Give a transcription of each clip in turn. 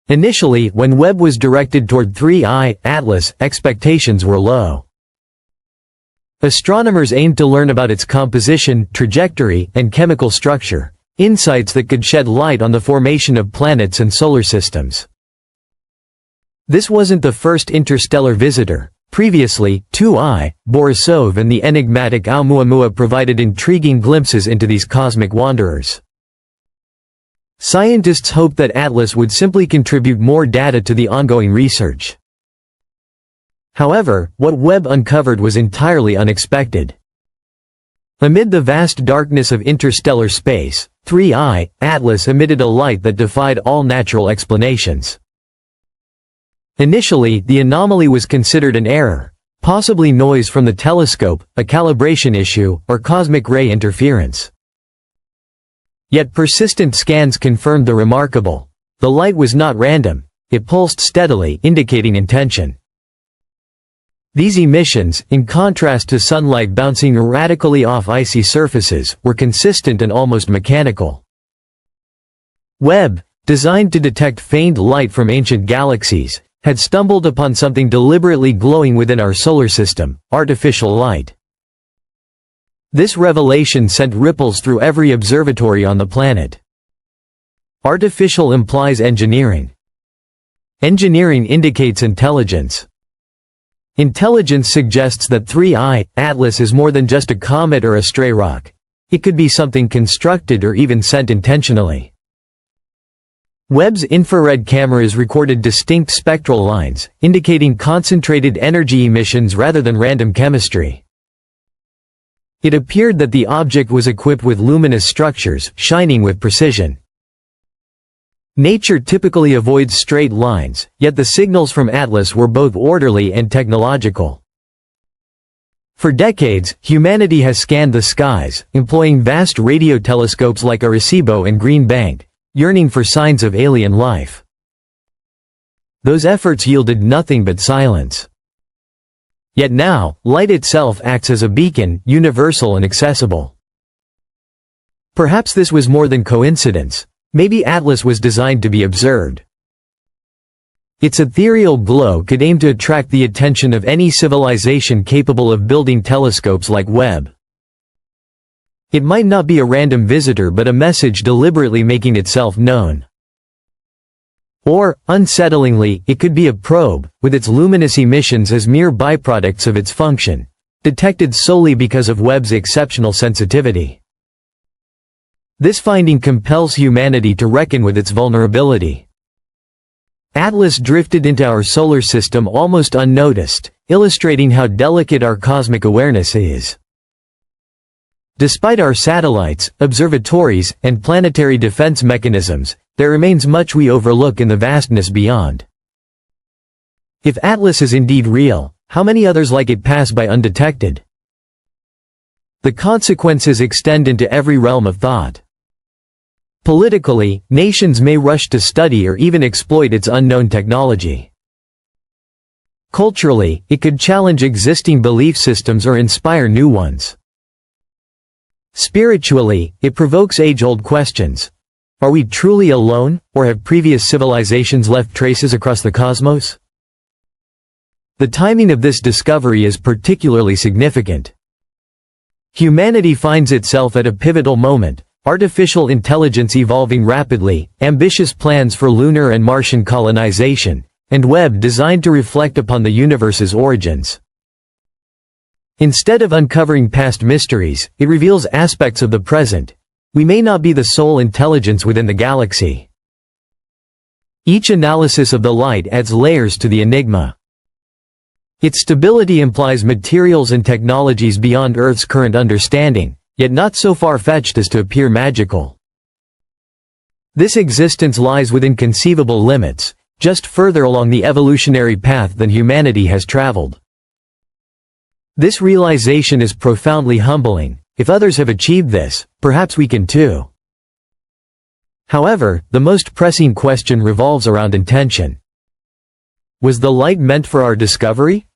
Initially, when Webb was directed toward 3I, Atlas, expectations were low. Astronomers aimed to learn about its composition, trajectory, and chemical structure, insights that could shed light on the formation of planets and solar systems. This wasn't the first interstellar visitor. Previously, 2I, Borisov and the enigmatic Oumuamua provided intriguing glimpses into these cosmic wanderers. Scientists hoped that Atlas would simply contribute more data to the ongoing research. However, what Webb uncovered was entirely unexpected. Amid the vast darkness of interstellar space, 3I, Atlas emitted a light that defied all natural explanations. Initially, the anomaly was considered an error, possibly noise from the telescope, a calibration issue, or cosmic ray interference. Yet persistent scans confirmed the remarkable. The light was not random. It pulsed steadily, indicating intention. These emissions, in contrast to sunlight bouncing erratically off icy surfaces, were consistent and almost mechanical. Webb, designed to detect faint light from ancient galaxies, had stumbled upon something deliberately glowing within our solar system: artificial light. This revelation sent ripples through every observatory on the planet. Artificial implies engineering. Engineering indicates intelligence. Intelligence suggests that 3I, Atlas is more than just a comet or a stray rock. It could be something constructed or even sent intentionally. Webb's infrared cameras recorded distinct spectral lines, indicating concentrated energy emissions rather than random chemistry. It appeared that the object was equipped with luminous structures, shining with precision. Nature typically avoids straight lines, yet the signals from Atlas were both orderly and technological. For decades, humanity has scanned the skies, employing vast radio telescopes like Arecibo and Green Bank, yearning for signs of alien life. Those efforts yielded nothing but silence. Yet now, light itself acts as a beacon, universal and accessible. Perhaps this was more than coincidence. Maybe Atlas was designed to be observed. Its ethereal glow could aim to attract the attention of any civilization capable of building telescopes like Webb. It might not be a random visitor but a message deliberately making itself known. Or, unsettlingly, it could be a probe, with its luminous emissions as mere byproducts of its function, detected solely because of Webb's exceptional sensitivity. This finding compels humanity to reckon with its vulnerability. Atlas drifted into our solar system almost unnoticed, illustrating how delicate our cosmic awareness is. Despite our satellites, observatories, and planetary defense mechanisms, there remains much we overlook in the vastness beyond. If Atlas is indeed real, how many others like it pass by undetected? The consequences extend into every realm of thought. Politically, nations may rush to study or even exploit its unknown technology. Culturally, it could challenge existing belief systems or inspire new ones. Spiritually, it provokes age-old questions. Are we truly alone, or have previous civilizations left traces across the cosmos? The timing of this discovery is particularly significant. Humanity finds itself at a pivotal moment, artificial intelligence evolving rapidly, ambitious plans for lunar and Martian colonization, and Webb designed to reflect upon the universe's origins. Instead of uncovering past mysteries, it reveals aspects of the present. We may not be the sole intelligence within the galaxy. Each analysis of the light adds layers to the enigma. Its stability implies materials and technologies beyond Earth's current understanding, yet not so far-fetched as to appear magical. This existence lies within conceivable limits, just further along the evolutionary path than humanity has traveled. This realization is profoundly humbling. If others have achieved this, perhaps we can too. However, the most pressing question revolves around intention. Was the light meant for our discovery?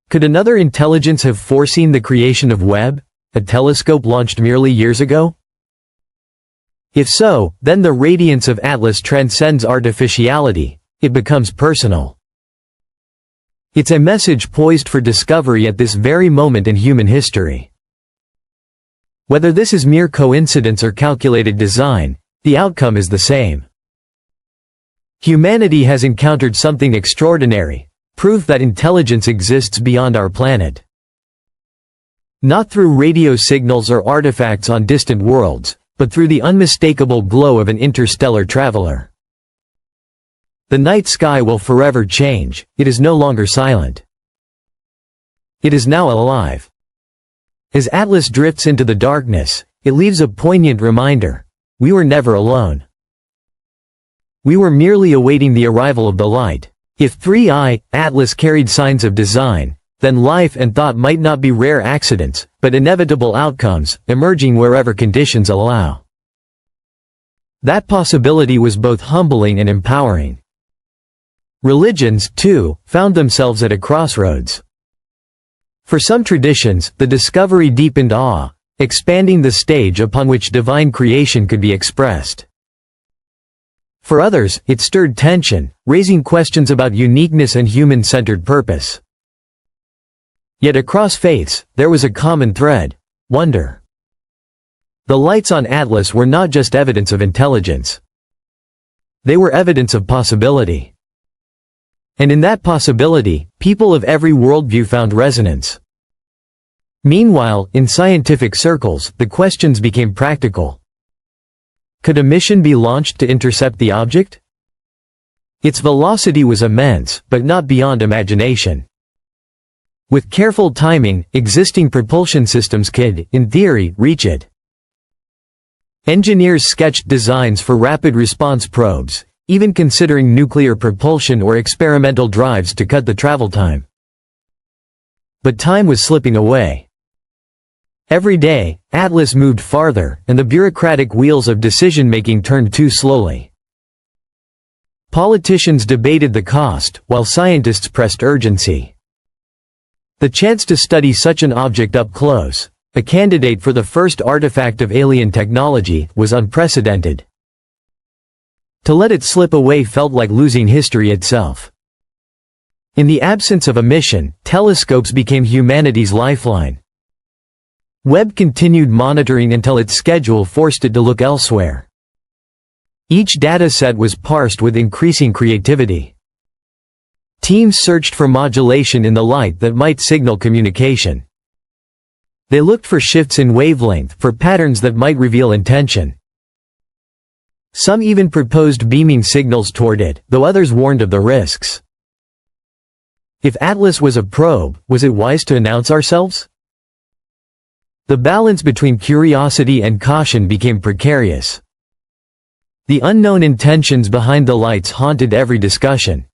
Could another intelligence have foreseen the creation of Webb, a telescope launched merely years ago? If so, then the radiance of Atlas transcends artificiality, it becomes personal. It's a message poised for discovery at this very moment in human history. Whether this is mere coincidence or calculated design, the outcome is the same. Humanity has encountered something extraordinary, proof that intelligence exists beyond our planet. Not through radio signals or artifacts on distant worlds, but through the unmistakable glow of an interstellar traveler. The night sky will forever change, it is no longer silent. It is now alive. As Atlas drifts into the darkness, it leaves a poignant reminder: we were never alone. We were merely awaiting the arrival of the light. If 3I, Atlas carried signs of design, then life and thought might not be rare accidents, but inevitable outcomes, emerging wherever conditions allow. That possibility was both humbling and empowering. Religions, too, found themselves at a crossroads. For some traditions, the discovery deepened awe, expanding the stage upon which divine creation could be expressed. For others, it stirred tension, raising questions about uniqueness and human-centered purpose. Yet across faiths, there was a common thread: wonder. The lights on Atlas were not just evidence of intelligence. They were evidence of possibility. And in that possibility, people of every worldview found resonance. Meanwhile, in scientific circles, the questions became practical. Could a mission be launched to intercept the object? Its velocity was immense, but not beyond imagination. With careful timing, existing propulsion systems could, in theory, reach it. Engineers sketched designs for rapid response probes, even considering nuclear propulsion or experimental drives to cut the travel time. But time was slipping away. Every day, Atlas moved farther, and the bureaucratic wheels of decision-making turned too slowly. Politicians debated the cost, while scientists pressed urgency. The chance to study such an object up close, a candidate for the first artifact of alien technology, was unprecedented. To let it slip away felt like losing history itself. In the absence of a mission, telescopes became humanity's lifeline. Webb continued monitoring until its schedule forced it to look elsewhere. Each data set was parsed with increasing creativity. Teams searched for modulation in the light that might signal communication. They looked for shifts in wavelength, for patterns that might reveal intention. Some even proposed beaming signals toward it, though others warned of the risks. If Atlas was a probe, was it wise to announce ourselves? The balance between curiosity and caution became precarious. The unknown intentions behind the lights haunted every discussion.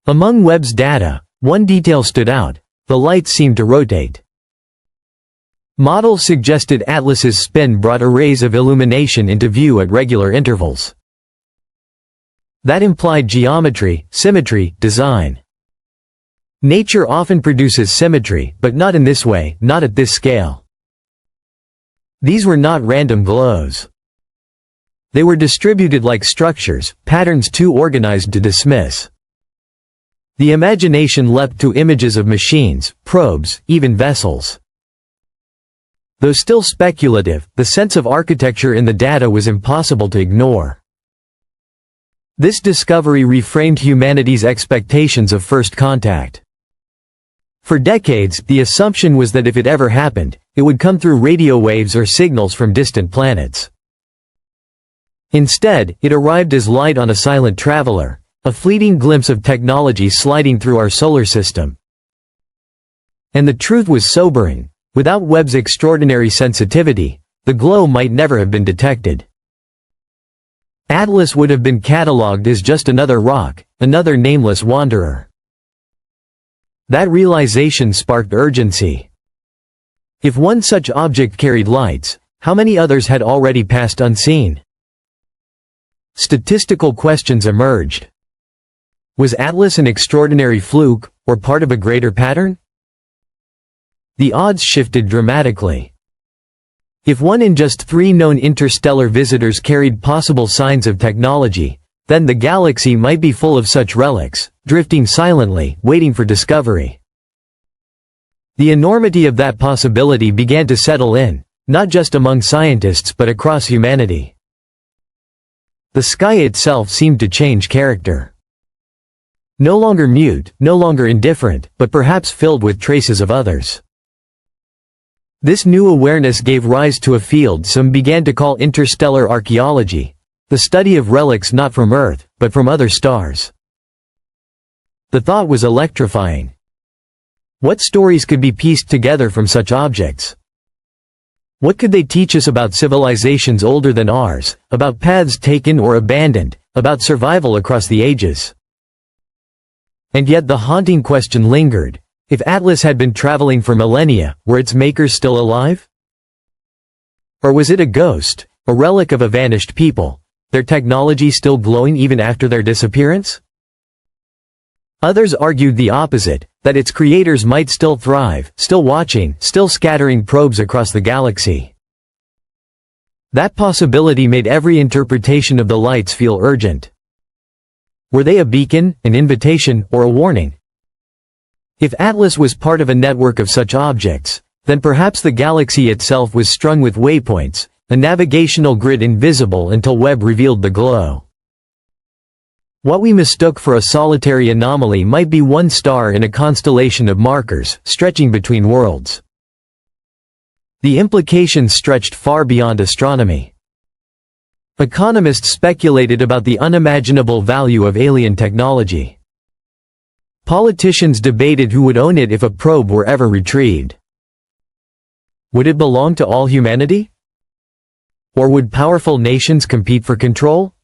Among Webb's data, one detail stood out: the lights seemed to rotate. Models suggested Atlas's spin brought arrays of illumination into view at regular intervals. That implied geometry, symmetry, design. Nature often produces symmetry, but not in this way, not at this scale. These were not random glows. They were distributed like structures, patterns too organized to dismiss. The imagination leapt to images of machines, probes, even vessels. Though still speculative, the sense of architecture in the data was impossible to ignore. This discovery reframed humanity's expectations of first contact. For decades, the assumption was that if it ever happened, it would come through radio waves or signals from distant planets. Instead, it arrived as light on a silent traveler, a fleeting glimpse of technology sliding through our solar system. And the truth was sobering. Without Webb's extraordinary sensitivity, the glow might never have been detected. Atlas would have been catalogued as just another rock, another nameless wanderer. That realization sparked urgency. If one such object carried lights, how many others had already passed unseen? Statistical questions emerged. Was Atlas an extraordinary fluke, or part of a greater pattern? The odds shifted dramatically. If one in just 3 known interstellar visitors carried possible signs of technology, then the galaxy might be full of such relics, drifting silently, waiting for discovery. The enormity of that possibility began to settle in, not just among scientists but across humanity. The sky itself seemed to change character. No longer mute, no longer indifferent, but perhaps filled with traces of others. This new awareness gave rise to a field some began to call interstellar archaeology, the study of relics not from Earth, but from other stars. The thought was electrifying. What stories could be pieced together from such objects? What could they teach us about civilizations older than ours, about paths taken or abandoned, about survival across the ages? And yet the haunting question lingered. If Atlas had been traveling for millennia, were its makers still alive? Or was it a ghost, a relic of a vanished people, their technology still glowing even after their disappearance? Others argued the opposite, that its creators might still thrive, still watching, still scattering probes across the galaxy. That possibility made every interpretation of the lights feel urgent. Were they a beacon, an invitation, or a warning? If Atlas was part of a network of such objects, then perhaps the galaxy itself was strung with waypoints, a navigational grid invisible until Webb revealed the glow. What we mistook for a solitary anomaly might be one star in a constellation of markers, stretching between worlds. The implications stretched far beyond astronomy. Economists speculated about the unimaginable value of alien technology. Politicians debated who would own it if a probe were ever retrieved. Would it belong to all humanity? Or would powerful nations compete for control?